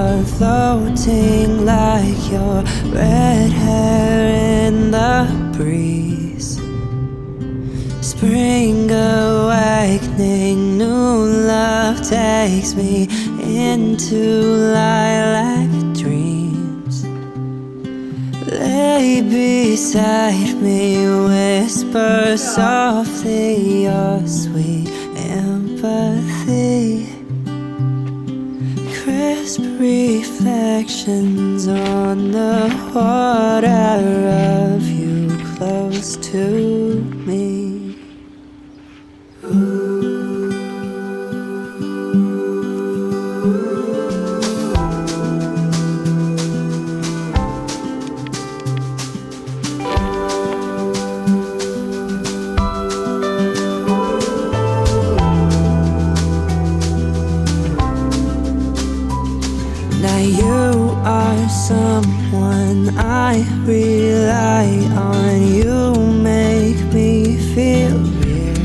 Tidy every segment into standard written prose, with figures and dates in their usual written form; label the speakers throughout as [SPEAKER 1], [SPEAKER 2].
[SPEAKER 1] are floating like your red hair in the breeze. Spring awakening, new love takes me into lilac dreams. Lay beside me, whisper softly your sweet empathy. Crisp reflections on the water of you close to me. Now you are someone I rely on. You make me feel real.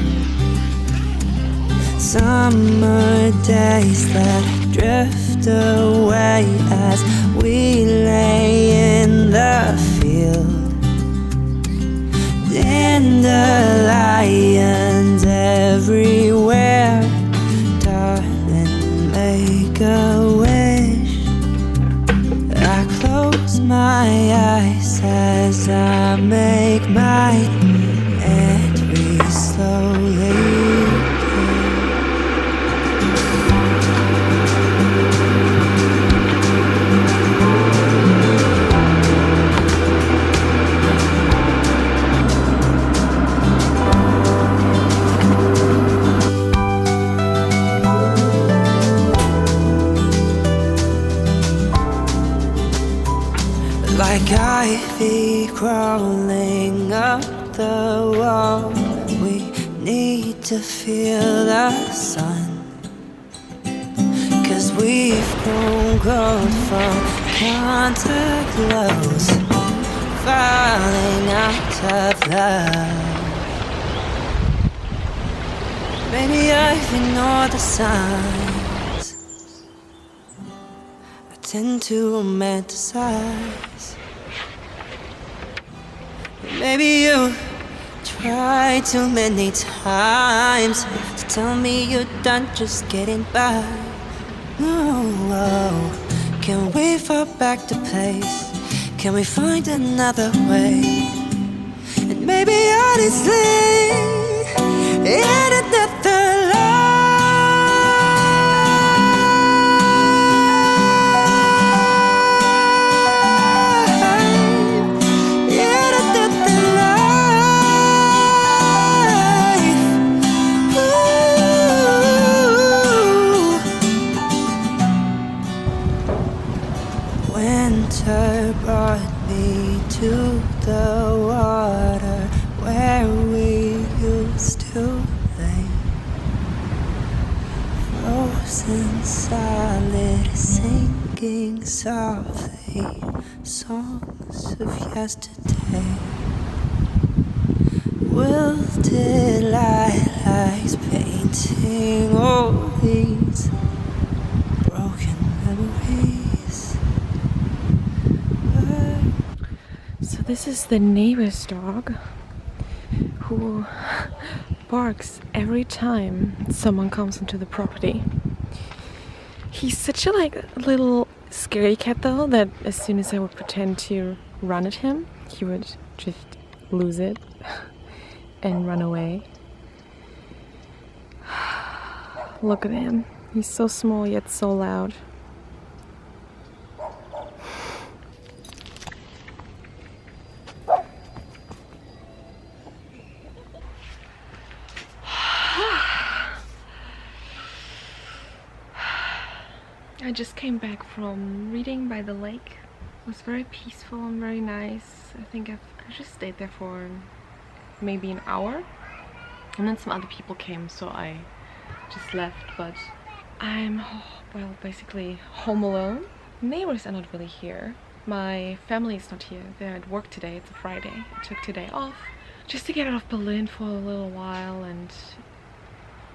[SPEAKER 1] Summer days that drift away as we lay in the field. Dandelions everywhere. Darling, make a wish. I close my eyes as I make mine, and we slowly like ivy crawling up the wall. We need to feel the sun, 'cause we've grown cold from contact glows, falling out of love. Maybe I've ignored the signs. I tend to romanticize. Maybe you tried too many times to tell me you're done just getting by. No, can we fall back to place? Can we find another way? And maybe honestly, in another winter brought me to the water where we used to lay, frozen solid, singing softly songs of yesterday. Wilted lilacs painting all these broken memories.
[SPEAKER 2] So this is the neighbor's dog who barks every time someone comes into the property. He's such a little scary cat though, that as soon as I would pretend to run at him, he would just lose it and run away. Look at him. He's so small yet so loud. I just came back from reading by the lake. It was very peaceful and very nice. I think I just stayed there for maybe an hour, and then some other people came, so I just left. But I'm, well, basically home alone. Neighbors are not really here. My family is not here. They're at work today. It's a Friday. I took today off just to get out of Berlin for a little while and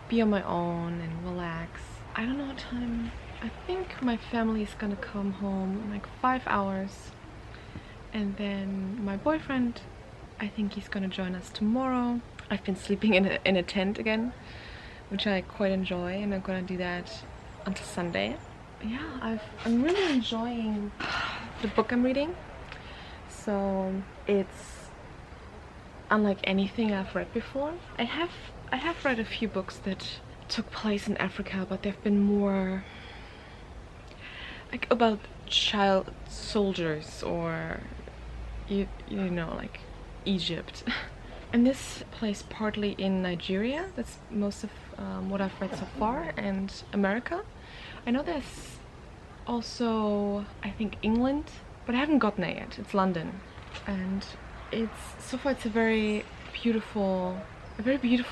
[SPEAKER 2] be on my own and relax. I don't know what time I think my family is gonna come home in like 5 hours, and then my boyfriend, I think he's gonna join us tomorrow. I've been sleeping in a tent again, which I quite enjoy, and I'm gonna do that until Sunday. Yeah, I'm really enjoying the book I'm reading. So it's unlike anything I've read before. I have read a few books that took place in Africa, but they've been more like about child soldiers, or you know, like Egypt. And this plays partly in Nigeria. That's most of what I've read so far, and America. I know there's also, I think, England, but I haven't gotten it yet. It's London, and so far it's a very beautiful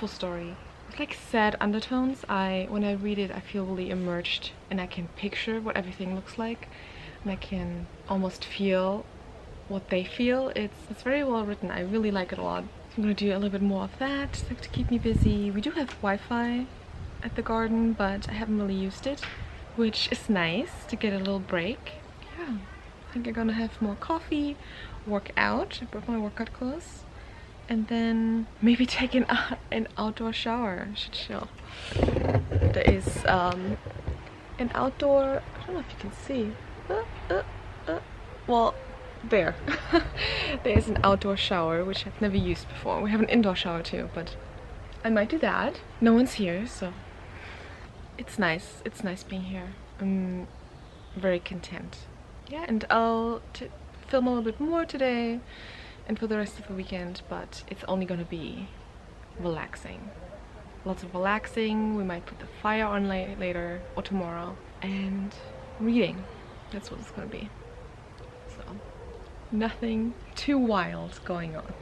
[SPEAKER 2] story. It's like sad undertones. When I read it, I feel really immersed, and I can picture what everything looks like, and I can almost feel what they feel. It's very well written. I really like it a lot. I'm gonna do a little bit more of that to keep me busy. We do have Wi-Fi at the garden, but I haven't really used it, which is nice to get a little break. Yeah, I think I'm gonna have more coffee, work out. I brought my workout clothes, and then maybe take an outdoor shower. I should show. There is an outdoor, I don't know if you can see. Well, there. There is an outdoor shower, which I've never used before. We have an indoor shower too, but I might do that. No one's here, so it's nice. It's nice being here. I'm very content. Yeah, and I'll film a little bit more today and for the rest of the weekend, but it's only gonna be relaxing. Lots of relaxing. We might put the fire on later or tomorrow, and reading. That's what it's gonna be. So nothing too wild going on.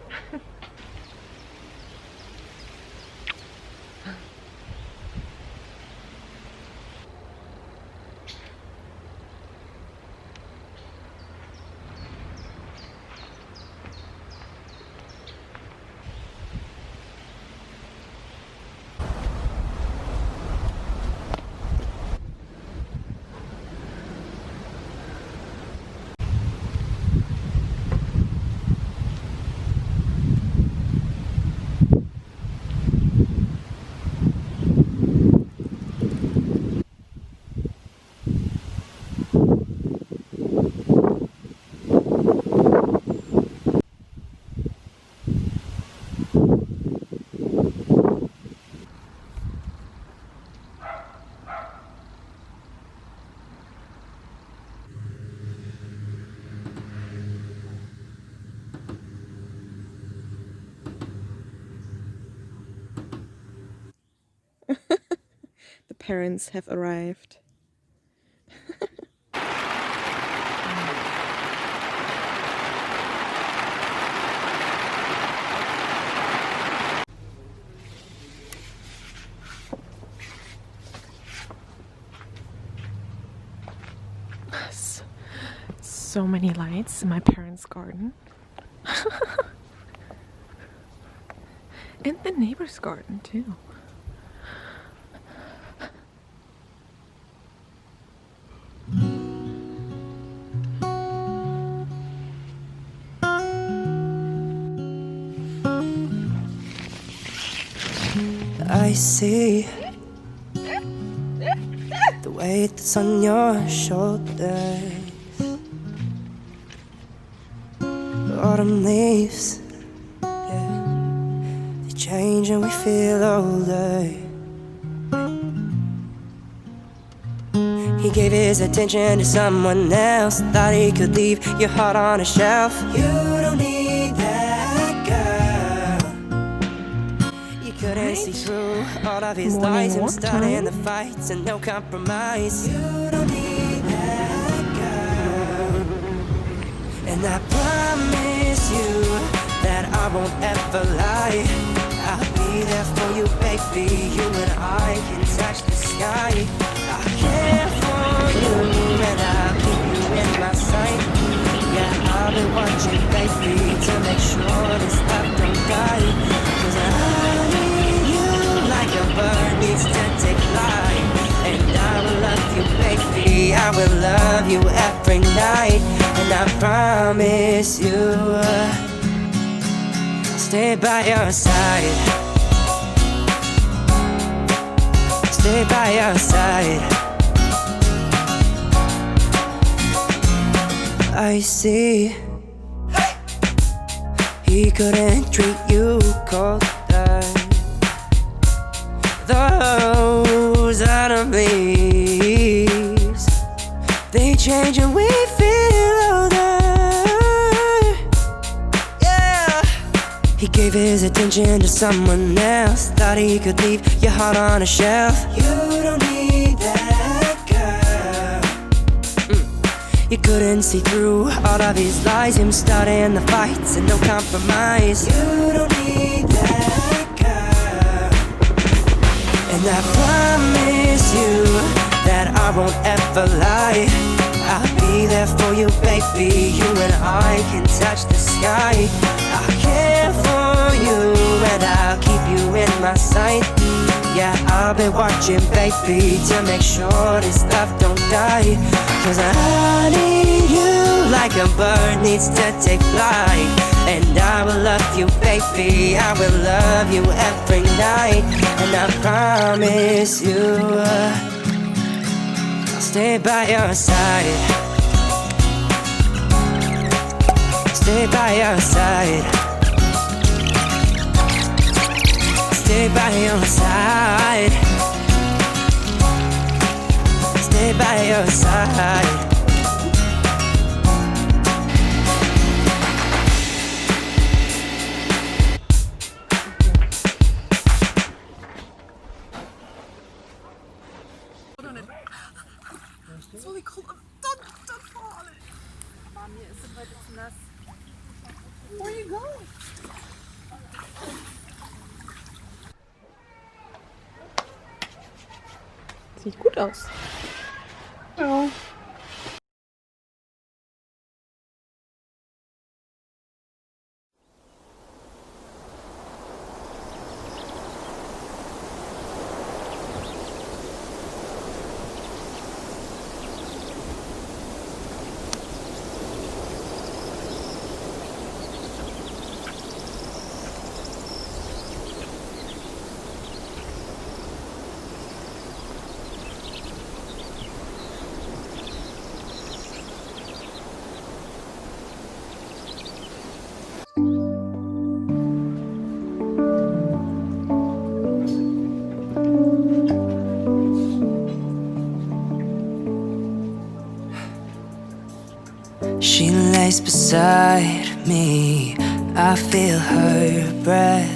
[SPEAKER 2] The parents have arrived. So many lights in my parents' garden. And the neighbor's garden too.
[SPEAKER 1] I see the weight that's on your shoulders. Autumn leaves, yeah, they change and we feel older. He gave his attention to someone else, thought he could leave your heart on a shelf. You don't need that girl. You couldn't see through all of his lies and starting the fights and no compromise. You don't need that girl. And I promise you that I won't ever lie. I'll be there for you, baby. You and I can touch the sky. I care for you and I'll keep you in my sight. Yeah, I'll be watching, baby, to make sure this love don't die. 'Cause I need you like a bird needs to take flight. And I will love you, baby, every night. And I promise you I'll stay by your side. Stay by your side. I see he couldn't treat you colder. Those autumn leaves, they change and we feel older. Yeah. He gave his attention to someone else, thought he could leave your heart on a shelf. You don't need that girl. You couldn't see through all of his lies, him starting the fights and no compromise. You don't need that girl. And I promise you that I won't ever lie. I'll be there for you, baby. You and I can touch the sky. I'll care for you and I'll keep you in my sight. Yeah, I'll be watching, baby, to make sure this love don't die. Cause I need you like a bird needs to take flight. And I will love you, baby, I will love you every night. And I promise you I'll stay by your side. Stay by your side. Stay by your side. Stay by your side.
[SPEAKER 3] It's really cold. Don't fall on it. Mommy, it's a bit nass. Where are you going? Sieht gut aus. Ja.
[SPEAKER 1] She lays beside me, I feel her breath.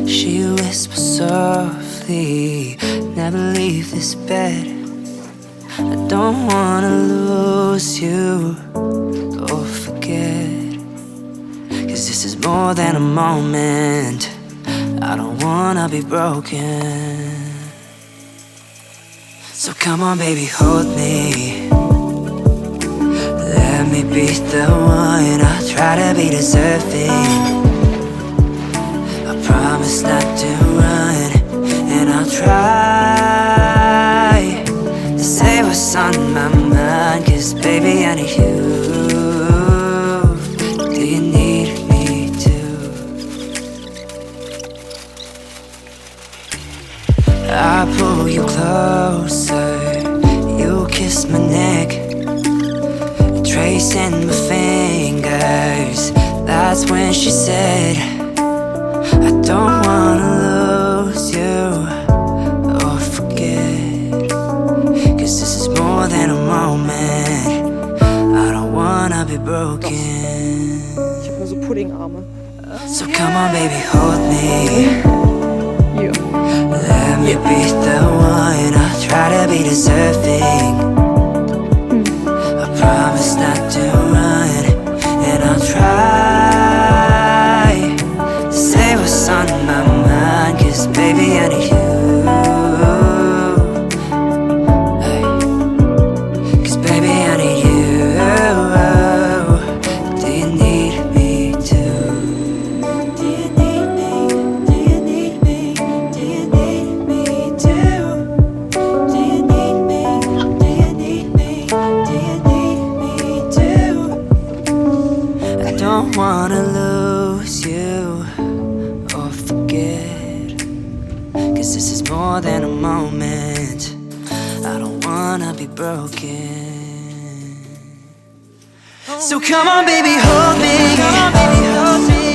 [SPEAKER 1] She whispers softly, never leave this bed. I don't wanna lose you or forget, cause this is more than a moment. I don't wanna be broken. So come on baby, hold me. Let me be the one, I'll try to be deserving. I promise not to run, and I'll try to say what's on my mind. Cause baby I need you. Do you need me too? I pull you closer, you kiss my neck, tracing my fingers. That's when she said, I don't wanna lose you or forget, cause this is more than a moment. I don't wanna be broken.
[SPEAKER 3] Ich hab nur so Puddingarme.
[SPEAKER 1] So come on baby, hold me.
[SPEAKER 3] Yeah.
[SPEAKER 1] Let me be the one, I'll try to be deserving. Promise not to run, and I'll try to say what's on my mind. Cause baby I need you. Hey. Cause baby I need you. Do you need me too? Do you need me? Do you need me? Do you need me too? Do you need me? Do you need me? Do you need wanna be broken. So come on, baby, hold me.